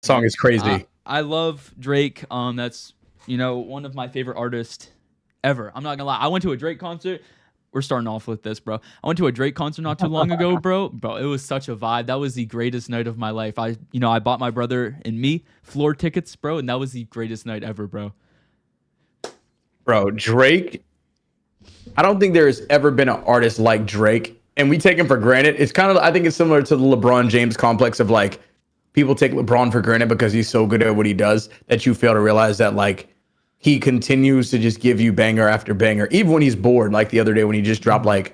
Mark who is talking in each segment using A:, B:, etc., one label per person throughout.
A: song is crazy.
B: I love Drake. That's one of my favorite artists ever. I'm not gonna lie. I went to a Drake concert. We're starting off with this, bro. I went to a Drake concert not too long ago, bro. Bro, it was such a vibe. That was the greatest night of my life. I bought my brother and me floor tickets, bro, and that was the greatest night ever, bro.
A: Bro, Drake, I don't think there's ever been an artist like Drake, and we take him for granted. It's kind of, I think it's similar to the LeBron James complex of like, people take LeBron for granted because he's so good at what he does that you fail to realize that like he continues to just give you banger after banger, even when he's bored. Like the other day when he just dropped like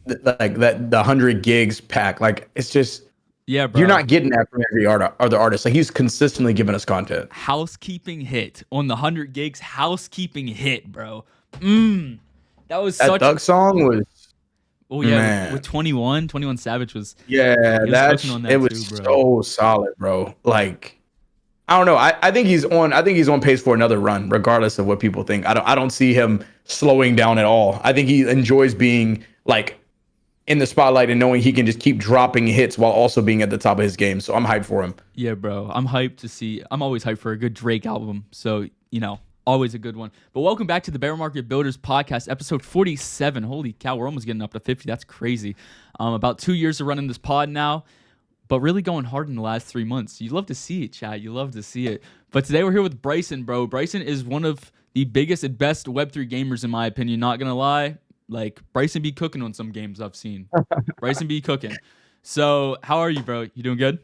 A: the 100 gigs pack. Like it's just,
B: yeah, bro.
A: You're not getting that from every other artist. Like he's consistently giving us content.
B: Housekeeping hit on the 100 gigs. Housekeeping hit, bro. That was
A: that
B: such.
A: Thug song was.
B: Oh yeah, with 21 Savage was.
A: Yeah, it was
B: too,
A: so solid, bro. Like, I don't know. I think he's on pace for another run, regardless of what people think. I don't see him slowing down at all. I think he enjoys being like in the spotlight and knowing he can just keep dropping hits while also being at the top of his game. So I'm hyped for him.
B: Yeah, bro. I'm hyped to see. I'm always hyped for a good Drake album. So always a good one. But welcome back to the Bear Market Builders podcast, episode 47. Holy cow, we're almost getting up to 50. That's crazy. About 2 years of running this pod now, but really going hard in the last 3 months. You love to see it, chat. You love to see it. But today we're here with Brycent, bro. Brycent is one of the biggest and best Web3 gamers, in my opinion. Not gonna lie. Like, Brycent be cooking on some games I've seen. Brycent be cooking. So, how are you, bro? You doing good?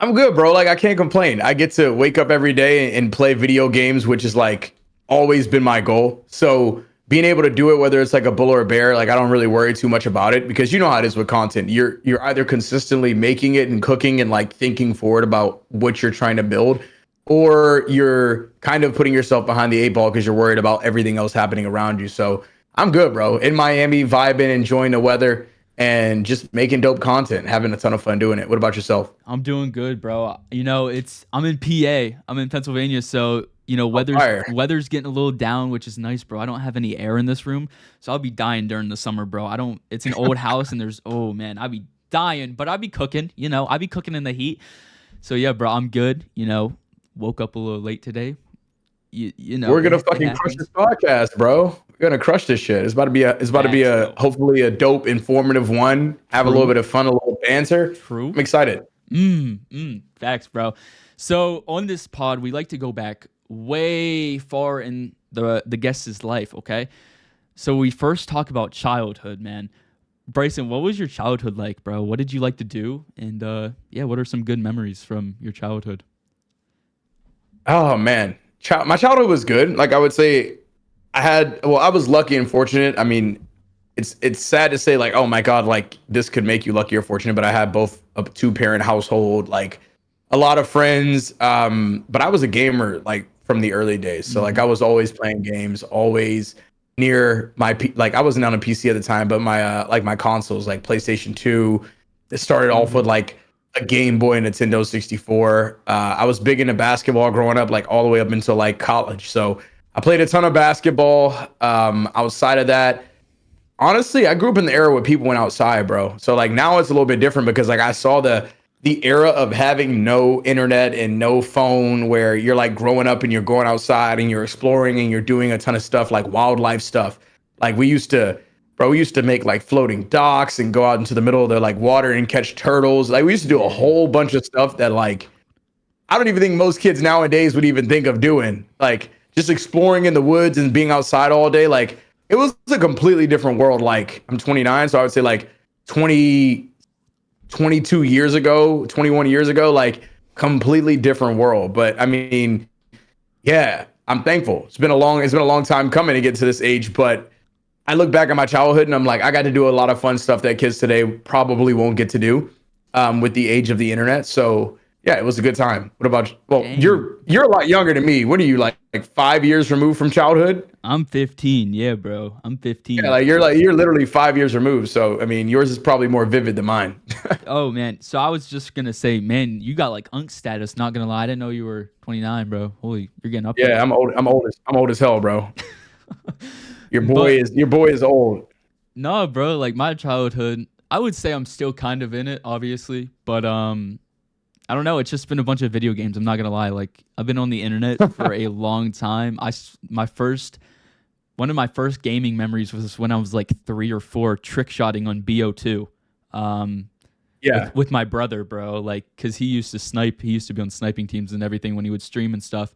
A: I'm good, bro. Like, I can't complain. I get to wake up every day and play video games, which is like always been my goal. So being able to do it, whether it's like a bull or a bear, like I don't really worry too much about it because you know how it is with content. You're either consistently making it and cooking and like thinking forward about what you're trying to build, or you're kind of putting yourself behind the eight ball because you're worried about everything else happening around you. So I'm good, bro. In Miami, vibing, enjoying the weather, and just making dope content, having a ton of fun doing it. What about yourself?
B: I'm doing good, bro. I'm in PA. I'm in Pennsylvania, so weather's getting a little down, which is nice, bro. I don't have any air in this room, so I'll be dying during the summer, bro. It's an old house, and oh man, I'll be dying, but I'll be cooking. I'll be cooking in the heat. So yeah, bro, I'm good. Woke up a little late today.
A: We're gonna fucking crush this podcast, bro. We're gonna crush this shit. It's about to be a hopefully a dope, informative one. Have a little bit of fun, a little banter.
B: True.
A: I'm excited.
B: Facts, bro. So on this pod, we like to go back way far in the guest's life. Okay, so we first talk about childhood, man. Brycent, what was your childhood like, bro? What did you like to do? And what are some good memories from your childhood?
A: Oh man. My childhood was good. Like I would say I was lucky and fortunate. I mean, it's sad to say like, oh my God, like this could make you lucky or fortunate, but I had both a 2-parent household, like a lot of friends. But I was a gamer like from the early days. So like I was always playing games, always near like I wasn't on a PC at the time, but my consoles, like PlayStation 2, it started off with like a Game Boy and Nintendo 64. I was big into basketball growing up, like all the way up until like college. So I played a ton of basketball. Outside of that, honestly, I grew up in the era where people went outside, bro. So like now it's a little bit different because like I saw the era of having no internet and no phone, where you're like growing up and you're going outside and you're exploring and you're doing a ton of stuff, like wildlife stuff. Like we used to make like floating docks and go out into the middle of the like water and catch turtles. Like we used to do a whole bunch of stuff that like I don't even think most kids nowadays would even think of doing. Like just exploring in the woods and being outside all day. Like it was a completely different world. Like I'm 29, so I would say like 22 years ago, 21 years ago, like completely different world. But I mean, yeah, I'm thankful. It's been a long time coming to get to this age, but I look back at my childhood and I'm like, I got to do a lot of fun stuff that kids today probably won't get to do with the age of the internet. So yeah, it was a good time. What about you? Well, dang. You're a lot younger than me. What are you like 5 years removed from childhood?
B: I'm 15. Yeah, bro. I'm 15.
A: Yeah, you're literally 5 years removed. So I mean, yours is probably more vivid than mine.
B: Oh man. So I was just gonna say, man, you got like unk status. Not gonna lie, I didn't know you were 29, bro. Holy, you're getting up there.
A: Yeah, I'm old as hell, bro. Your boy is old.
B: No, bro. Like my childhood, I would say I'm still kind of in it, obviously, but I don't know. It's just been a bunch of video games. I'm not gonna lie. Like I've been on the internet for a long time. One of my first gaming memories was when I was like 3 or 4, trick shotting on BO2, um,
A: Yeah.
B: with my brother, bro. Like, cause he used to snipe. He used to be on sniping teams and everything when he would stream and stuff.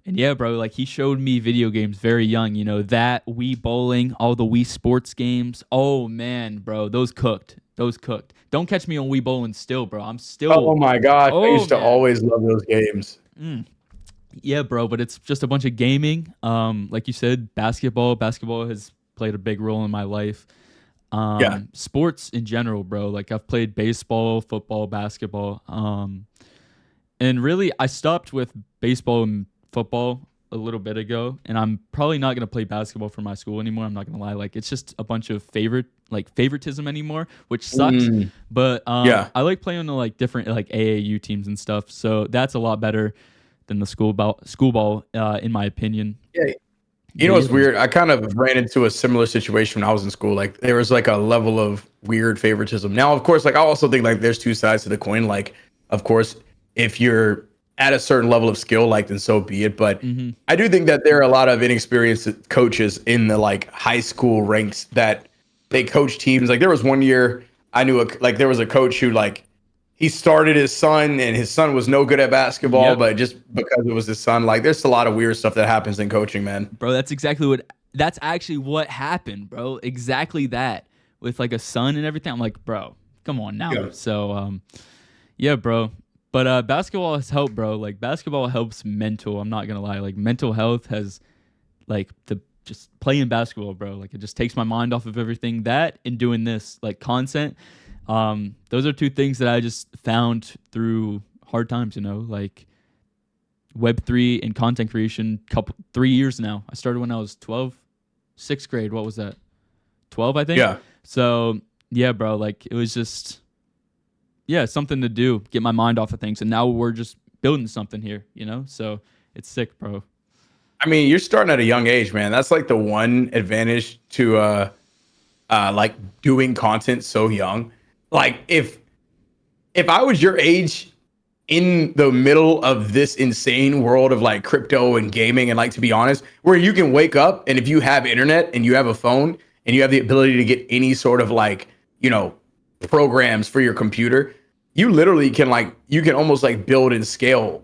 B: And yeah, bro, like he showed me video games very young. You know that Wii bowling, all the Wii sports games. Oh man, bro, those cooked. Those cooked. Don't catch me on Wii bowling still, bro. I'm
A: Oh
B: still.
A: my gosh, I
B: Oh
A: used to
B: man.
A: always love those games.
B: Mm. Yeah, bro, but it's just a bunch of gaming. Like you said, basketball. Basketball has played a big role in my life.
A: Yeah.
B: Sports in general, bro. Like I've played baseball, football, basketball. And really, I stopped with baseball and football a little bit ago, and I'm probably not gonna play basketball for my school anymore. I'm not gonna lie. Like it's just a bunch of favoritism anymore, which sucks.
A: Mm,
B: But
A: yeah.
B: I like playing on like different like AAU teams and stuff. So that's a lot better than the school ball, in my opinion.
A: Yeah. You
B: But
A: know
B: yeah,
A: what's weird? I kind of ran into a similar situation when I was in school. Like there was like a level of weird favoritism. Now, of course, like I also think like there's two sides to the coin. Like, of course, if you're at a certain level of skill, like then so be it. But
B: hmm
A: I do think that there are a lot of inexperienced coaches in the like high school ranks that they coach teams. Like there was one year I knew there was a coach who like he started his son and his son was no good at basketball,
B: Yep,
A: but just because it was his son, like there's a lot of weird stuff that happens in coaching, man.
B: bro. That's actually what happened, bro. Exactly that with like a son and everything. I'm like, bro, come on now.
A: Yeah.
B: So yeah, bro. But basketball has helped, bro. Like basketball helps mental. I'm not gonna lie. Like mental health has like the just playing basketball, bro. Like it just takes my mind off of everything. That and doing this like content. Those are two things that I just found through hard times, like Web3 and content creation 3 years now. I started when I was 12, sixth grade. What was that? 12, I think.
A: Yeah.
B: So yeah, bro, like it was just, yeah, something to do, get my mind off of things. And now we're just building something here, so it's sick, bro.
A: I mean, you're starting at a young age, man. That's like the one advantage to like doing content so young. Like if I was your age in the middle of this insane world of like crypto and gaming and like to be honest, where you can wake up and if you have internet and you have a phone and you have the ability to get any sort of like, programs for your computer, you literally can like you can almost like build and scale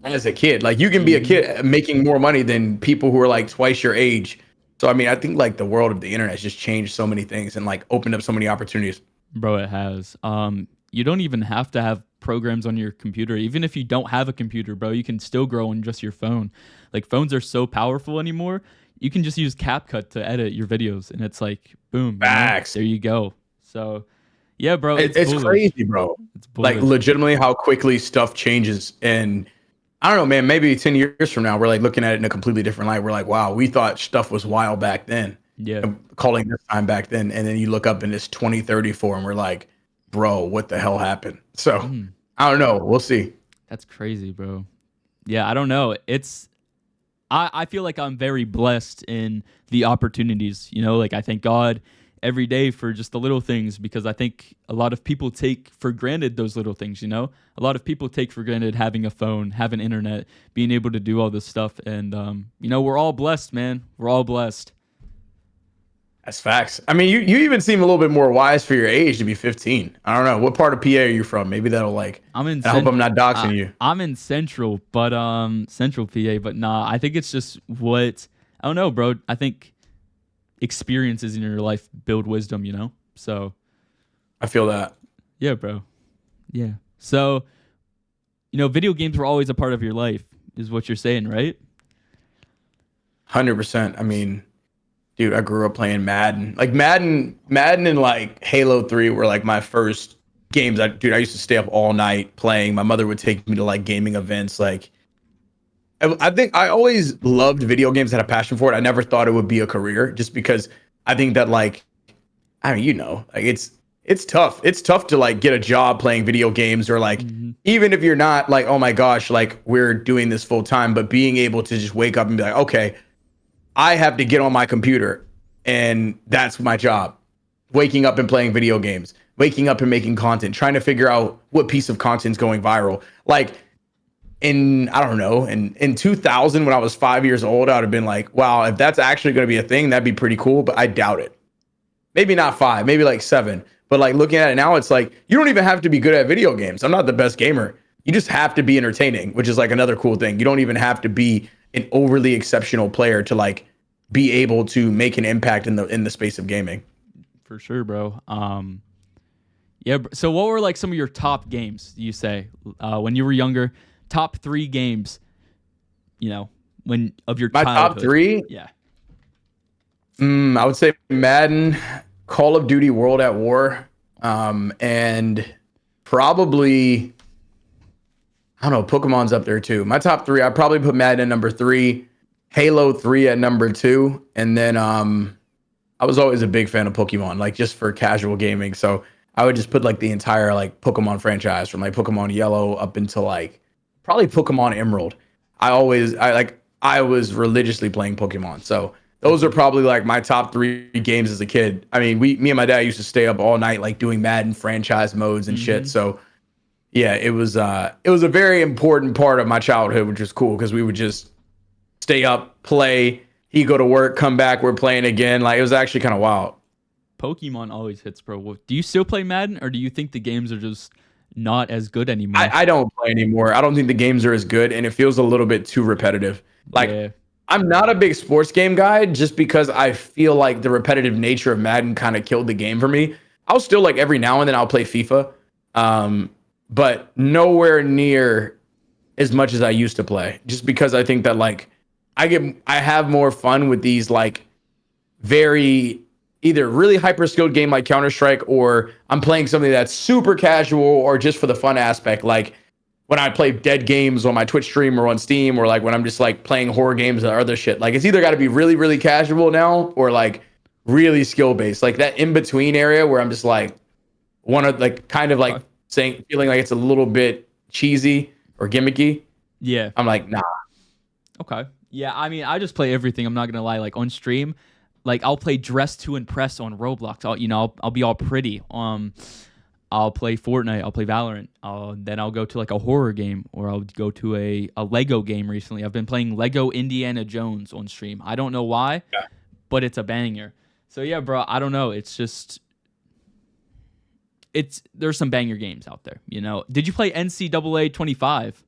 A: as a kid. Like you can be a
B: hmm
A: kid making more money than people who are like twice your age. So I mean, I think like the world of the internet has just changed so many things and like opened up so many opportunities.
B: Bro, it has. You don't even have to have programs on your computer. Even if you don't have a computer, bro, you can still grow on just your phone. Like phones are so powerful anymore. You can just use CapCut to edit your videos, and it's like, boom,
A: Facts.
B: there you go. So, yeah, bro,
A: It's crazy, bro.
B: It's
A: Like
B: bullish.
A: legitimately how quickly stuff changes. And I don't know, man, maybe 10 years from now, we're like looking at it in a completely different light. We're like, wow, we thought stuff was wild back then,
B: Yeah.
A: and calling this time back then. And then you look up and it's 2034 and we're like, bro, what the hell happened? So
B: Mm,
A: I don't know. We'll see.
B: that's crazy, bro. Yeah, I don't know. I feel like I'm very blessed in the opportunities, like I thank God every day for just the little things because I think a lot of people take for granted those little things. A lot of people take for granted having a phone, having internet, being able to do all this stuff. And, we're all blessed, man. We're all blessed.
A: That's facts. I mean, you even seem a little bit more wise for your age to be 15. I don't know. What part of PA are you from? Maybe that'll like,
B: I'm in
A: and I hope I'm not
B: I,
A: doxing you.
B: I'm in Central, but Central PA, but nah, I think it's just what I don't know, bro. I think experiences in your life build wisdom. So
A: I feel that.
B: yeah, bro. Yeah. So, video games were always a part of your life, is what you're saying, right?
A: 100%. I mean, dude, I grew up playing Madden. Like Madden and like Halo 3 were like my first games. I used to stay up all night playing. My mother would take me to like gaming events. Like I think I always loved video games, had a passion for it. I never thought it would be a career just because I think that like I mean, like it's tough. It's tough to like get a job playing video games or like
B: hmm
A: even if you're not like, oh my gosh, like we're doing this full time, but being able to just wake up and be like, okay, I have to get on my computer and that's my job. Waking up and playing video games. waking up and making content, trying to figure out what piece of content is going viral. Like in, I don't know, in 2000, when I was 5 years old, I would have been like, wow, if that's actually going to be a thing, that'd be pretty cool. But I doubt it. Maybe not 5, maybe like 7. But like looking at it now, it's like, you don't even have to be good at video games. I'm not the best gamer. You just have to be entertaining, which is like another cool thing. You don't even have to be an overly exceptional player to like be able to make an impact in the space of gaming.
B: For sure, bro. Yeah. So what were like some of your top games, you say, when you were younger? Top 3 games, when of your
A: My
B: childhood.
A: top 3?
B: Yeah.
A: I would say Madden, Call of Duty World at War, and probably, I don't know, Pokemon's up there too. My top 3, I'd probably put Madden at number 3, Halo 3 at number 2, and then I was always a big fan of Pokemon, like just for casual gaming. So I would just put like the entire like Pokemon franchise from like Pokemon Yellow up until like probably Pokemon Emerald. I was religiously playing Pokemon. So those are probably like my top 3 games as a kid. I mean, me and my dad used to stay up all night like doing Madden franchise modes and shit. So yeah, it was a very important part of my childhood, which was cool because we would just stay up, play. He'd go to work, come back, we're playing again. Like it was actually kind of wild.
B: Pokemon always hits, bro. Do you still play Madden, or do you think the games are just not as good anymore?
A: I don't play anymore. I don't think the games are as good, and it feels a little bit too repetitive. Like
B: Yeah.
A: I'm not a big sports game guy just because I feel like the repetitive nature of Madden kind of killed the game for me. I'll still like every now and then I'll play FIFA, but nowhere near as much as I used to play. Just because I think that like I have more fun with these like very either really hyper skilled game like Counter-Strike, or I'm playing something that's super casual or just for the fun aspect. Like when I play dead games on my Twitch stream or on Steam, or like when I'm just like playing horror games or other shit. Like it's either got to be really, really casual now or like really skill based. Like that in between area where I'm just like want to like kind of like feeling like it's a little bit cheesy or gimmicky.
B: Yeah.
A: I'm like, nah.
B: Okay. Yeah, I mean, I just play everything. I'm not gonna lie. Like on stream, like I'll play Dress to Impress on Roblox. I'll be all pretty. I'll play Fortnite. I'll play Valorant. Then I'll go to like a horror game, or I'll go to a Lego game. Recently, I've been playing Lego Indiana Jones on stream. I don't know why, but it's a banger. So yeah, bro. I don't know. It's just there's some banger games out there. Did you play NCAA 25?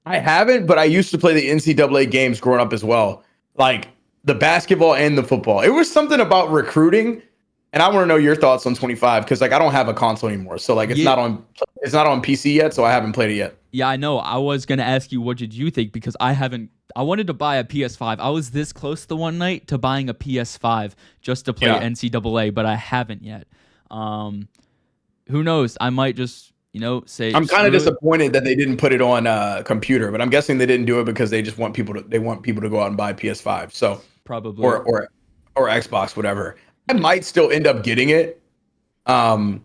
A: I haven't, but I used to play the NCAA games growing up as well. Like the basketball and the football. It was something about recruiting, and I want to know your thoughts on 25 because like I don't have a console anymore, so like it's not on PC yet, so I haven't played it yet.
B: Yeah, I know. I was gonna ask you what did you think because I haven't. I wanted to buy a PS5. I was this close the one night to buying a PS5 just to play NCAA, but I haven't yet. Who knows? I might just say.
A: I'm kind of disappointed that they didn't put it on computer, but I'm guessing they didn't do it because they just want people to go out and buy PS5. So
B: probably
A: or Xbox, whatever. I might still end up getting it. But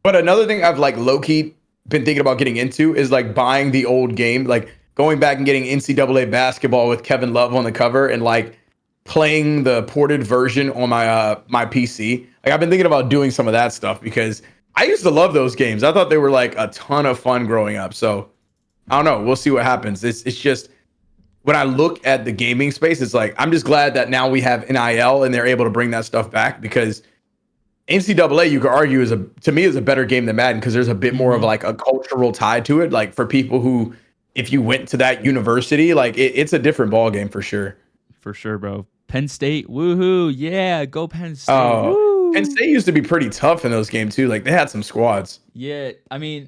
A: another thing I've like low key been thinking about getting into is like buying the old game, like going back and getting NCAA basketball with Kevin Love on the cover and like playing the ported version on my PC. Like I've been thinking about doing some of that stuff because I used to love those games. I thought they were like a ton of fun growing up. So I don't know. We'll see what happens. It's just when I look at the gaming space, it's like I'm just glad that now we have NIL and they're able to bring that stuff back because NCAA, you could argue, is a better game than Madden because there's a bit more of like a cultural tie to it. Like for people who, if you went to that university, like it's a different ball game for sure.
B: For sure, bro. Penn State, woohoo! Yeah, go Penn State.
A: Oh, Penn State used to be pretty tough in those games too. Like they had some squads.
B: Yeah, I mean,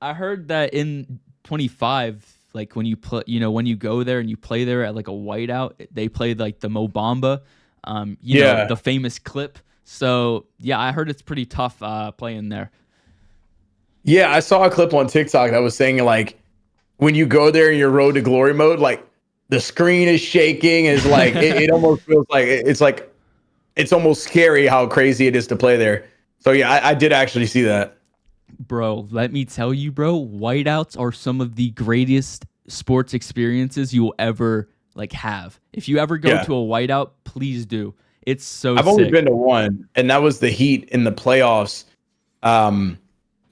B: I heard that in 25, like when you play, when you go there and you play there at like a whiteout, they played like the Mo Bamba, the famous clip. So yeah, I heard it's pretty tough playing there.
A: Yeah, I saw a clip on TikTok that was saying like when you go there in your Road to Glory mode, like the screen is shaking. Is like it almost feels like it's almost scary how crazy it is to play there. So yeah, I did actually see that.
B: Bro, let me tell you, bro, whiteouts are some of the greatest sports experiences you will ever like have. If you ever go to a whiteout, please do. It's so
A: I've
B: sick.
A: only been to one, and that was the Heat in the playoffs.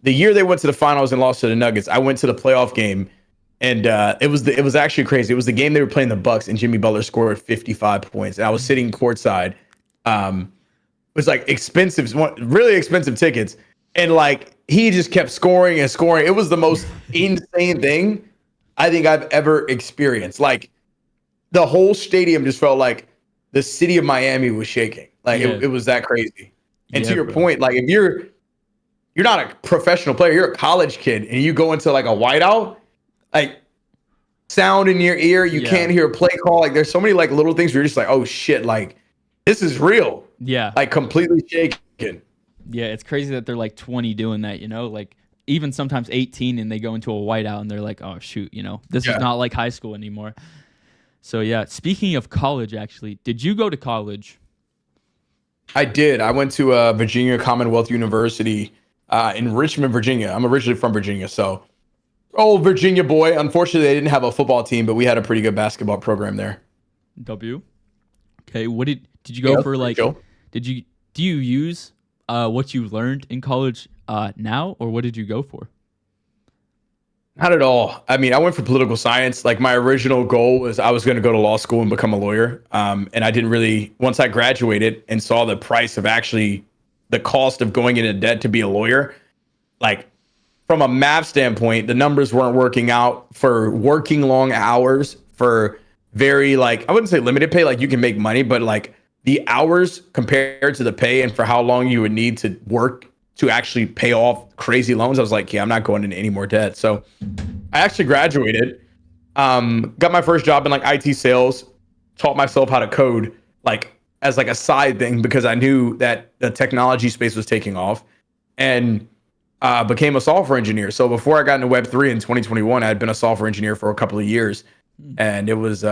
A: The year they went to the finals and lost to the Nuggets, I went to the playoff game, and it was actually crazy. It was the game they were playing the Bucks, and Jimmy Butler scored 55 points, and I was sitting courtside. It was like really expensive tickets, and like he just kept scoring and scoring. It was the most insane thing I think I've ever experienced. Like the whole stadium just felt like the city of Miami was shaking. Like it was that crazy. And to your point, like if you're not a professional player, you're a college kid, and you go into like a whiteout, like sound in your ear, you can't hear a play call. Like there's so many like little things where you're just like, oh shit, like this is real.
B: Yeah.
A: Like completely shaken.
B: Yeah, it's crazy that they're like 20 doing that, you know? Like even sometimes 18 and they go into a whiteout and they're like, oh shoot, you know, this is not like high school anymore. So yeah, speaking of college, actually, did you go to college?
A: I did. I went to Virginia Commonwealth University in Richmond, Virginia. I'm originally from Virginia, so old Virginia boy. Unfortunately, they didn't have a football team, but we had a pretty good basketball program there.
B: W. Okay, what did you go for? Like,
A: do
B: you use what you learned in college now, or what did you go for?
A: Not at all. I mean, I went for political science. Like my original goal was I was going to go to law school and become a lawyer. And I didn't really, once I graduated and saw the price of actually the cost of going into debt to be a lawyer, like from a math standpoint, the numbers weren't working out for working long hours for very like, I wouldn't say limited pay, like you can make money, but like the hours compared to the pay and for how long you would need to work to actually pay off crazy loans, I was like, yeah, I'm not going into any more debt. So I actually graduated, got my first job in like IT sales, taught myself how to code like as like a side thing because I knew that the technology space was taking off, and became a software engineer. So before I got into Web3 in 2021, I had been a software engineer for a couple of years. And it was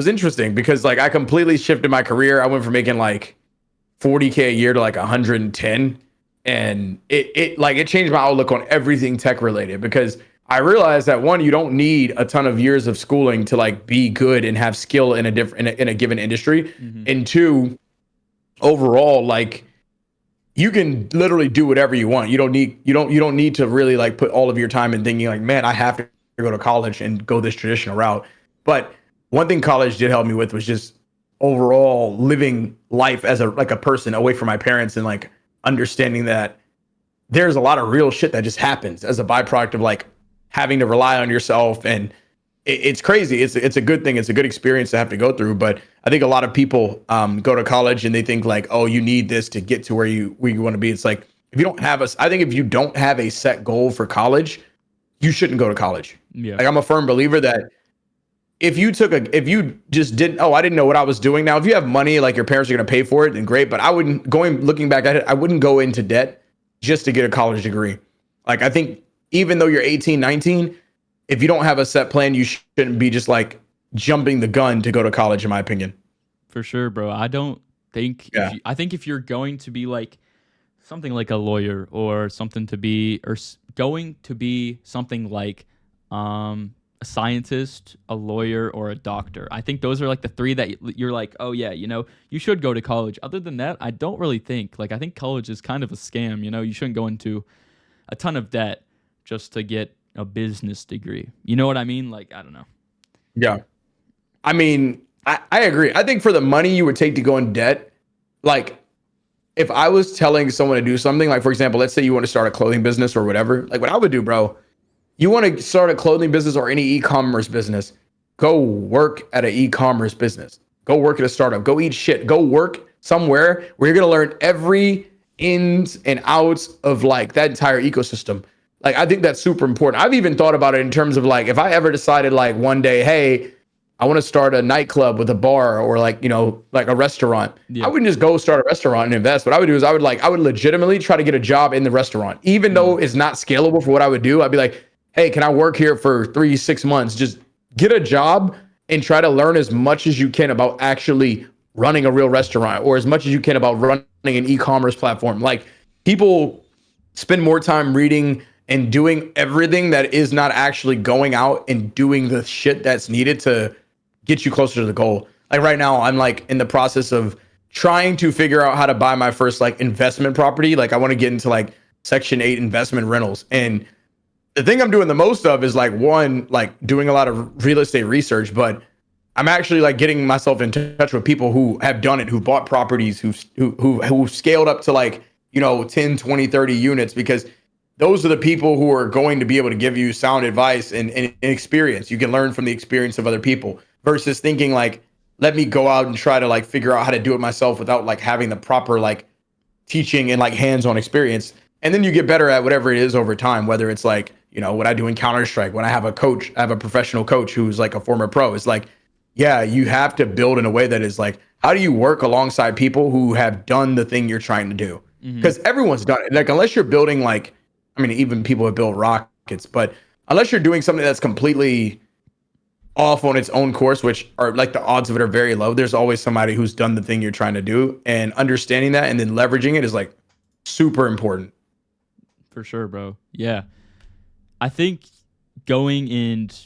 A: interesting because like I completely shifted my career. I went from making like 40K a year to like 110. And it changed my outlook on everything tech related because I realized that one, you don't need a ton of years of schooling to like be good and have skill in a given industry. Mm-hmm. And two, overall, like you can literally do whatever you want. You don't need to really like put all of your time in thinking like, man, I have to go to college and go this traditional route. But one thing college did help me with was just overall living life as a person away from my parents and like understanding that there's a lot of real shit that just happens as a byproduct of like having to rely on yourself. And it's crazy. It's a good thing. It's a good experience to have to go through. But I think a lot of people go to college and they think like, oh, you need this to get to where you want to be. It's like, if you don't have I think if you don't have a set goal for college, you shouldn't go to college. Yeah. Like I'm a firm believer that if you just didn't, I didn't know what I was doing. Now, if you have money, like your parents are going to pay for it, then great. But looking back at it, I wouldn't go into debt just to get a college degree. Like, I think even though you're 18, 19, if you don't have a set plan, you shouldn't be just like jumping the gun to go to college, in my opinion.
B: For sure, bro. I don't think, I think if you're going to be like something like a lawyer or something going to be something like, a scientist, a lawyer, or a doctor. I think those are like the three that you're like, oh yeah, you know, you should go to college. Other than that, I don't really think. Like, I think college is kind of a scam. You know, you shouldn't go into a ton of debt just to get a business degree. You know what I mean? Like, I don't know.
A: Yeah. I mean, I agree. I think for the money you would take to go in debt, like if I was telling someone to do something, like for example, let's say you want to start a clothing business or whatever, like what I would do, bro, you want to start a clothing business or any e-commerce business, go work at an e-commerce business. Go work at a startup. Go eat shit. Go work somewhere where you're going to learn every ins and outs of like that entire ecosystem. Like, I think that's super important. I've even thought about it in terms of like, if I ever decided like one day, hey, I want to start a nightclub with a bar or like, you know, like a restaurant. Yeah. I wouldn't just go start a restaurant and invest. What I would do is I would legitimately try to get a job in the restaurant, even though it's not scalable for what I would do. I'd be like, hey, can I work here for 3-6 months? Just get a job and try to learn as much as you can about actually running a real restaurant or as much as you can about running an e-commerce platform. Like, people spend more time reading and doing everything that is not actually going out and doing the shit that's needed to get you closer to the goal. Like right now, I'm like in the process of trying to figure out how to buy my first like investment property. Like I want to get into like Section 8 investment rentals. And the thing I'm doing the most of is like one, like doing a lot of real estate research, but I'm actually like getting myself in touch with people who have done it, who bought properties, who scaled up to like, 10, 20, 30 units, because those are the people who are going to be able to give you sound advice and experience. You can learn from the experience of other people versus thinking like, let me go out and try to like figure out how to do it myself without like having the proper like teaching and like hands-on experience. And then you get better at whatever it is over time, whether it's like, what I do in Counter-Strike, when I have a coach, I have a professional coach who's like a former pro. It's like, yeah, you have to build in a way that is like, how do you work alongside people who have done the thing you're trying to do? Because everyone's done it. Like, unless you're building like, I mean, even people have built rockets, but unless you're doing something that's completely off on its own course, which are like the odds of it are very low, there's always somebody who's done the thing you're trying to do, and understanding that and then leveraging it is like super important.
B: For sure, bro. Yeah. I think going and,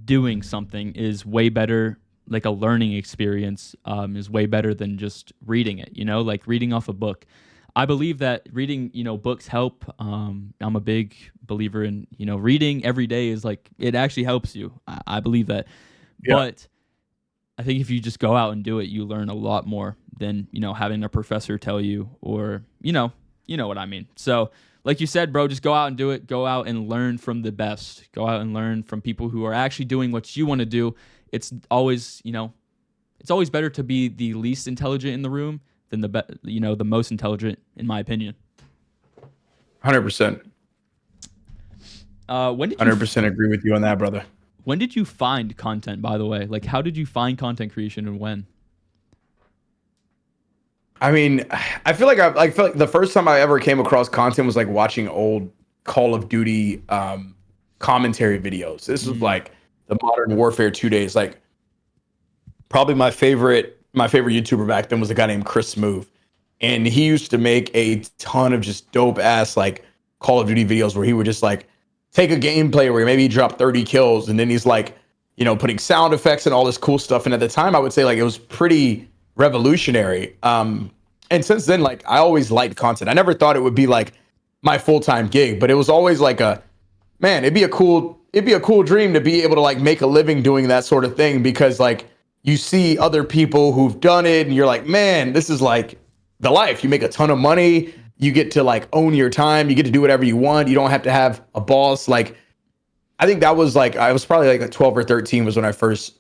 B: doing something is way better. Like a learning experience is way better than just reading it, like reading off a book. I believe that reading, books help. I'm a big believer in, reading every day is like, it actually helps you. I believe that. Yeah. But I think if you just go out and do it, you learn a lot more than, having a professor tell you, or, you know what I mean? So like you said, bro, just go out and do it. Go out and learn from the best. Go out and learn from people who are actually doing what you want to do. It's always, it's always better to be the least intelligent in the room than the most intelligent, in my opinion.
A: 100%.
B: When did
A: 100% agree with you on that, brother.
B: When did you find content, by the way? Like, how did you find content creation, and when?
A: I mean, I feel like the first time I ever came across content was like watching old Call of Duty commentary videos. This was like the Modern Warfare 2 days. Like, probably my favorite YouTuber back then was a guy named Chris Smooth, and he used to make a ton of just dope ass like Call of Duty videos where he would just like take a gameplay where maybe he dropped 30 kills, and then he's like, putting sound effects and all this cool stuff. And at the time, I would say like it was pretty revolutionary. And since then, like, I always liked content. I never thought it would be like my full-time gig, but it was always like it'd be a cool dream to be able to like make a living doing that sort of thing, because like you see other people who've done it and you're like, man, this is like the life. You make a ton of money. You get to like own your time. You get to do whatever you want. You don't have to have a boss. Like, I think that was like, I was probably like 12 or 13 was when I first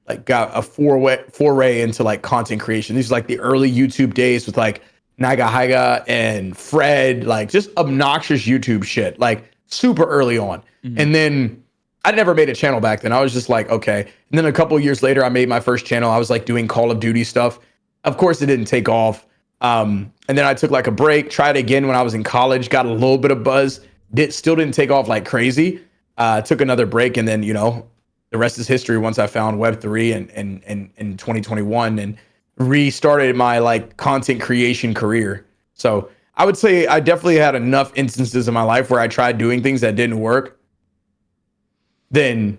A: like got a foray into like content creation. These are like the early YouTube days with like Naga Haiga and Fred, like just obnoxious YouTube shit, like super early on. And then I never made a channel back then. I was just like, okay. And then a couple of years later, I made my first channel. I was like doing Call of Duty stuff. Of course, it didn't take off. And then I took like a break, tried again when I was in college, got a little bit of buzz. Still didn't take off like crazy. Took another break, and then, the rest is history once I found Web3 in 2021 and restarted my like content creation career. So I would say I definitely had enough instances in my life where I tried doing things that didn't work, then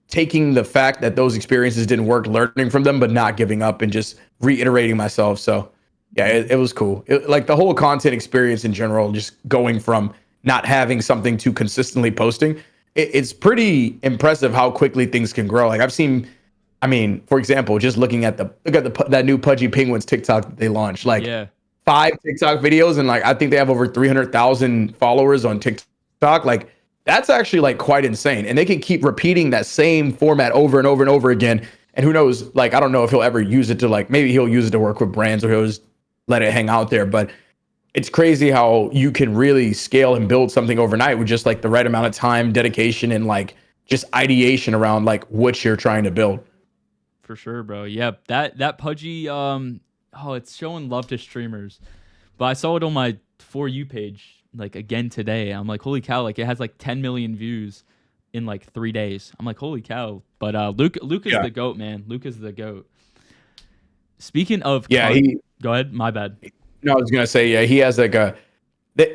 A: taking the fact that those experiences didn't work, learning from them, but not giving up and just reiterating myself. So yeah, it was cool. Like the whole content experience in general, just going from not having something to consistently posting, it's pretty impressive how quickly things can grow. Like I've seen, I mean, for example, just looking at that new Pudgy Penguins TikTok that they launched, like 5 TikTok videos, and like I think they have over 300,000 followers on TikTok. Like that's actually like quite insane, and they can keep repeating that same format over and over and over again. And who knows? Like I don't know if he'll ever use it to like, maybe he'll use it to work with brands, or he'll just let it hang out there. But it's crazy how you can really scale and build something overnight with just like the right amount of time, dedication, and like just ideation around like what you're trying to build.
B: For sure, bro. Yeah, that Pudgy, it's showing love to streamers, but I saw it on my For You page like again today. I'm like, holy cow! Like it has like 10 million views in like 3 days. I'm like, holy cow! But Luke is the GOAT, man. Luke is the GOAT. Speaking of, go ahead. My bad.
A: No, I was gonna say, he has like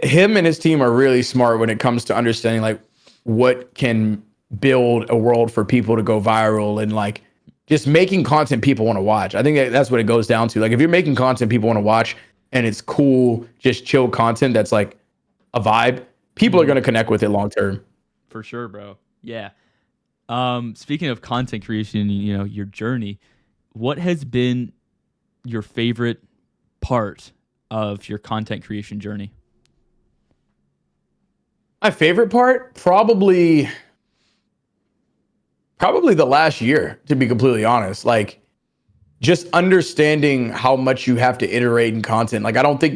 A: him and his team are really smart when it comes to understanding like what can build a world for people to go viral, and like just making content people want to watch. I think that's what it goes down to. Like if you're making content people want to watch, and it's cool, just chill content that's like a vibe, people are going to connect with it long term.
B: For sure, bro. Yeah. Speaking of content creation, your journey, what has been your favorite part of your content creation journey?
A: My favorite part, probably the last year, to be completely honest. Like, just understanding how much you have to iterate in content. Like, I don't think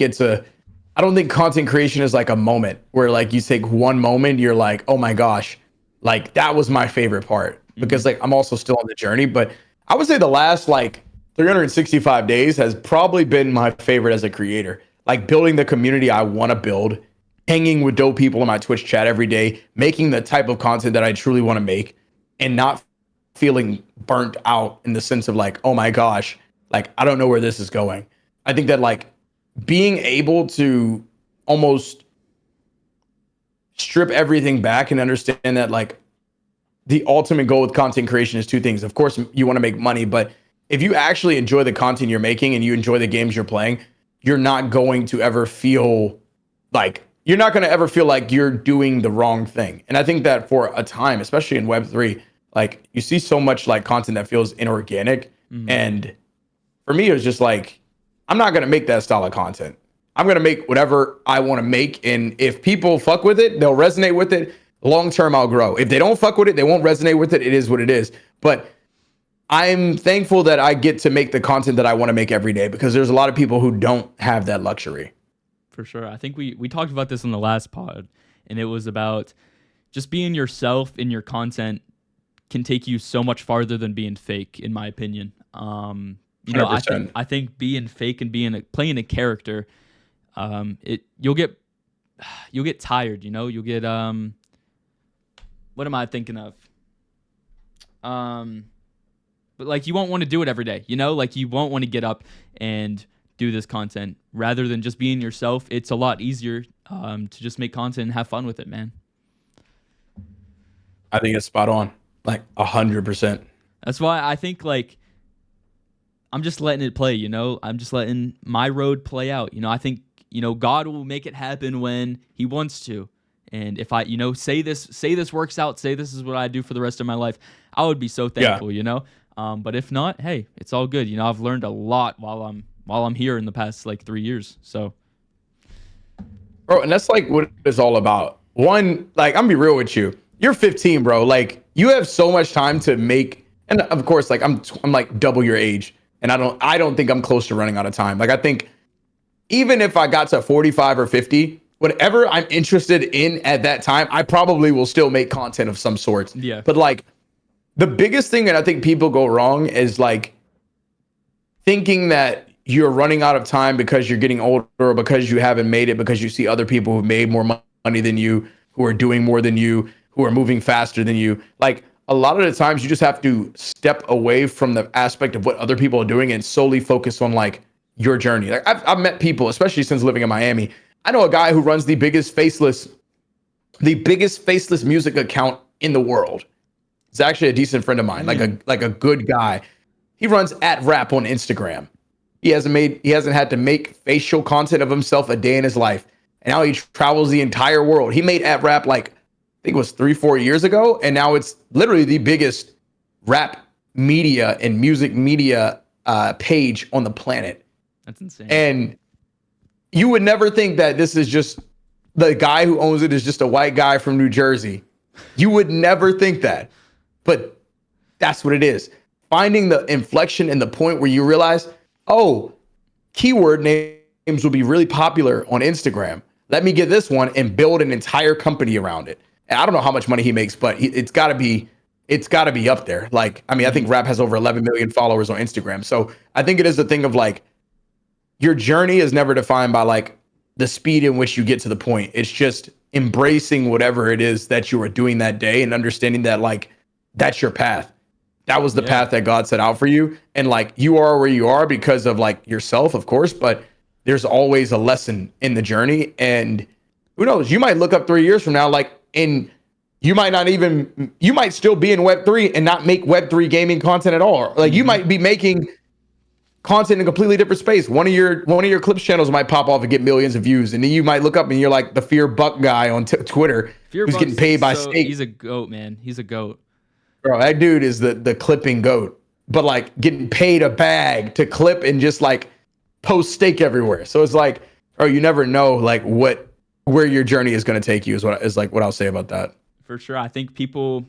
A: content creation is like a moment where like you take one moment, you're like, oh my gosh, like that was my favorite part. Because like I'm also still on the journey, but I would say the last like 365 days has probably been my favorite as a creator. Like building the community I want to build, hanging with dope people in my Twitch chat every day, making the type of content that I truly want to make, and not feeling burnt out in the sense of like, oh my gosh, like I don't know where this is going. I think that like being able to almost strip everything back and understand that like the ultimate goal with content creation is two things. Of course, you want to make money, but if you actually enjoy the content you're making and you enjoy the games you're playing, you're not going to ever feel like you're doing the wrong thing. And I think that for a time, especially in Web3, like you see so much like content that feels inorganic. And for me, it was just like, I'm not going to make that style of content. I'm going to make whatever I want to make. And if people fuck with it, they'll resonate with it. Long term, I'll grow. If they don't fuck with it, they won't resonate with it. It is what it is. But I'm thankful that I get to make the content that I want to make every day, because there's a lot of people who don't have that luxury.
B: For sure. I think we talked about this in the last pod, and it was about just being yourself in your content can take you so much farther than being fake, in my opinion. I think being fake and playing a character, you'll get tired. You'll get what am I thinking of? But like you won't want to do it every day. Like you won't want to get up and do this content rather than just being yourself. It's a lot easier to just make content and have fun with it, man.
A: I think it's spot on, like 100%.
B: That's why I think like I'm just letting it play. I'm just letting my road play out. I think God will make it happen when He wants to. And if I say this works out, say this is what I do for the rest of my life, I would be so thankful. But if not, hey, it's all good. I've learned a lot while I'm here in the past like 3 years. So,
A: bro, and that's like what it's all about. One, like I'm gonna be real with you. You're 15, bro. Like you have so much time to make, and of course, like I'm like double your age, and I don't think I'm close to running out of time. Like I think even if I got to 45 or 50, whatever I'm interested in at that time, I probably will still make content of some sort.
B: Yeah.
A: But like the biggest thing that I think people go wrong is like thinking that you're running out of time because you're getting older, or because you haven't made it, because you see other people who've made more money than you, who are doing more than you, who are moving faster than you. Like a lot of the times you just have to step away from the aspect of what other people are doing and solely focus on like your journey. Like I've met people, especially since living in Miami. I know a guy who runs the biggest faceless music account in the world. It's actually a decent friend of mine, like a good guy. He runs @rap on Instagram. He hasn't had to make facial content of himself a day in his life. And now he travels the entire world. He made @rap like, I think it was 3-4 years ago. And now it's literally the biggest rap media and music media page on the planet.
B: That's insane.
A: And you would never think that this is just the guy who owns it is just a white guy from New Jersey. You would never think that, but that's what it is. Finding the inflection and the point where you realize, oh, keyword names will be really popular on Instagram. Let me get this one and build an entire company around it. And I don't know how much money he makes, but it's gotta be up there. Like, I mean, I think Rap has over 11 million followers on Instagram. So I think it is a thing of like, your journey is never defined by like the speed in which you get to the point. It's just embracing whatever it is that you are doing that day and understanding that like that's your path. That was the path that God set out for you. And like you are where you are because of like yourself, of course, but there's always a lesson in the journey. And who knows, you might look up 3 years from now, like, and you might still be in Web3 and not make Web3 gaming content at all. Like you might be making content in a completely different space. One of your clips channels might pop off and get millions of views, and then you might look up and you're like the Fear Buck guy on Twitter who's getting
B: Fearbucks,
A: paid by
B: so
A: steak.
B: he's a goat, man. He's a goat.
A: Bro, that dude is the clipping goat, but like getting paid a bag to clip and just like post steak everywhere. So it's like, oh, you never know like where your journey is going to take you is like what I'll say about that.
B: For sure. I think people,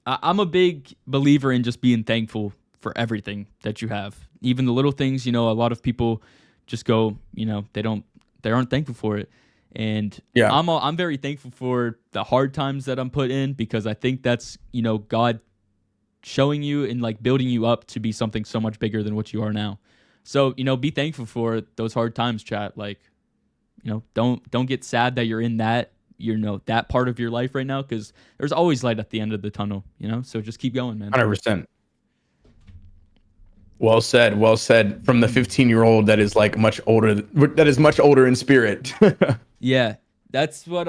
B: I'm a big believer in just being thankful for everything that you have. Even the little things, a lot of people just go, they aren't thankful for it. And
A: Yeah.
B: I'm very thankful for the hard times that I'm put in, because I think that's, God showing you and like building you up to be something so much bigger than what you are now. So, be thankful for those hard times, chat. Like, don't get sad that you're in that, that part of your life right now, because there's always light at the end of the tunnel, so just keep going, man.
A: 100%. Well said. Well said. From the 15-year-old that is like much older, that is much older in spirit.
B: Yeah, that's what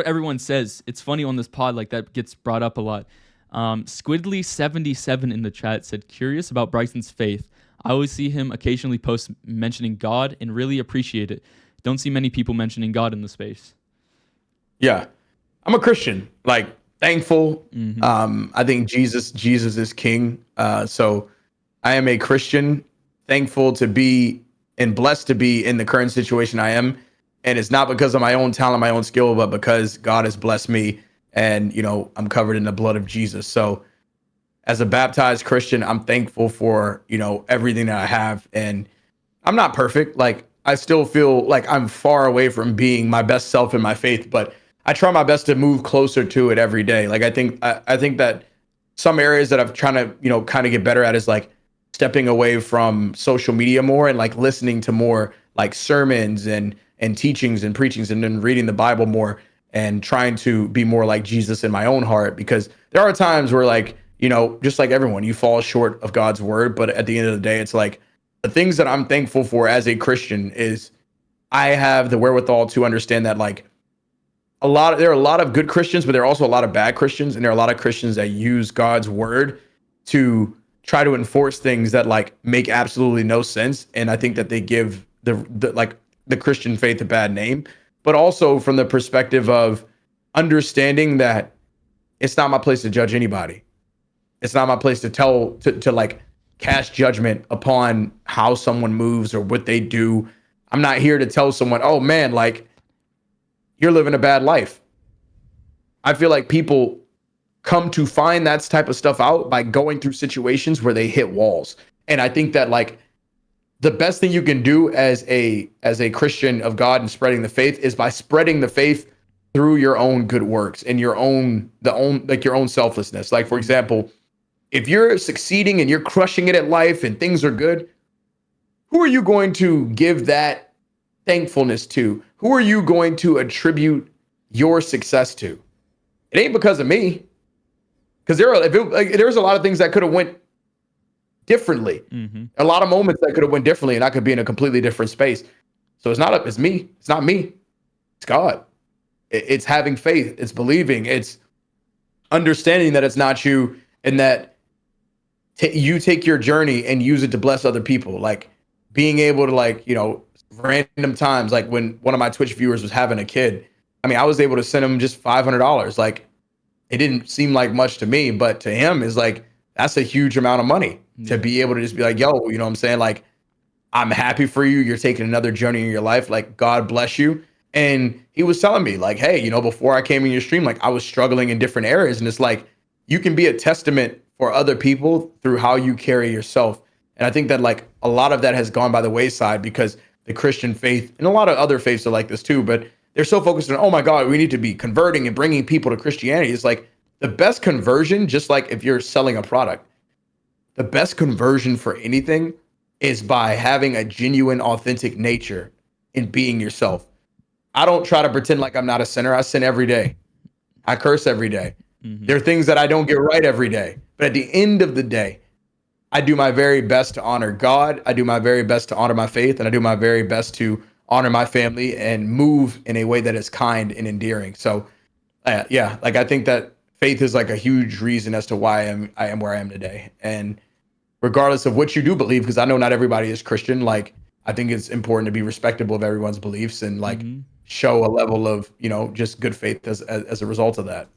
B: everyone says. It's funny on this pod, like that gets brought up a lot. Squidly77 in the chat said, curious about Brycent's faith. I always see him occasionally post mentioning God and really appreciate it. Don't see many people mentioning God in the space.
A: Yeah, I'm a Christian. Like thankful. I think Jesus is king. So I am a Christian. Thankful to be and blessed to be in the current situation I am. And it's not because of my own talent, my own skill, but because God has blessed me and, I'm covered in the blood of Jesus. So as a baptized Christian, I'm thankful for, everything that I have. And I'm not perfect. Like I still feel like I'm far away from being my best self in my faith, but I try my best to move closer to it every day. Like I think that some areas that I'm trying to, kind of get better at is like stepping away from social media more and like listening to more like sermons and teachings and preachings, and then reading the Bible more and trying to be more like Jesus in my own heart, because there are times where like, just like everyone, you fall short of God's word. But at the end of the day, it's like the things that I'm thankful for as a Christian is I have the wherewithal to understand that like there are a lot of good Christians, but there are also a lot of bad Christians. And there are a lot of Christians that use God's word to try to enforce things that like make absolutely no sense. And I think that they give the Christian faith a bad name, but also from the perspective of understanding that it's not my place to judge anybody. It's not my place to like cast judgment upon how someone moves or what they do. I'm not here to tell someone, oh man, like you're living a bad life. I feel like people come to find that type of stuff out by going through situations where they hit walls. And I think that like the best thing you can do as a Christian of God and spreading the faith is by spreading the faith through your own good works and your own selflessness. Like, for example, if you're succeeding and you're crushing it at life and things are good, who are you going to give that thankfulness to? Who are you going to attribute your success to? It ain't because of me. Because there's a lot of things that could have went differently. A lot of moments that could have went differently, and I could be in a completely different space. So it's me. It's not me. It's God. It's having faith. It's believing. It's understanding that it's not you, and that you take your journey and use it to bless other people. Like being able to like, random times, like when one of my Twitch viewers was having a kid, I mean, I was able to send him just $500. Like it didn't seem like much to me, but to him is like, that's a huge amount of money to be able to just be like, yo, you know what I'm saying? Like, I'm happy for you. You're taking another journey in your life. Like, God bless you. And he was telling me like, hey, before I came in your stream, like I was struggling in different areas. And it's like, you can be a testament for other people through how you carry yourself. And I think that like a lot of that has gone by the wayside because the Christian faith and a lot of other faiths are like this too, but they're so focused on, oh my God, we need to be converting and bringing people to Christianity. It's like the best conversion, just like if you're selling a product, the best conversion for anything is by having a genuine, authentic nature and being yourself. I don't try to pretend like I'm not a sinner. I sin every day. I curse every day. There are things that I don't get right every day. But at the end of the day, I do my very best to honor God. I do my very best to honor my faith. And I do my very best to honor my family and move in a way that is kind and endearing. So, yeah, like I think that faith is like a huge reason as to why I am where I am today. And regardless of what you do believe, because I know not everybody is Christian. Like, I think it's important to be respectable of everyone's beliefs and like
B: Hmm.
A: show a level of, just good faith as a result of that.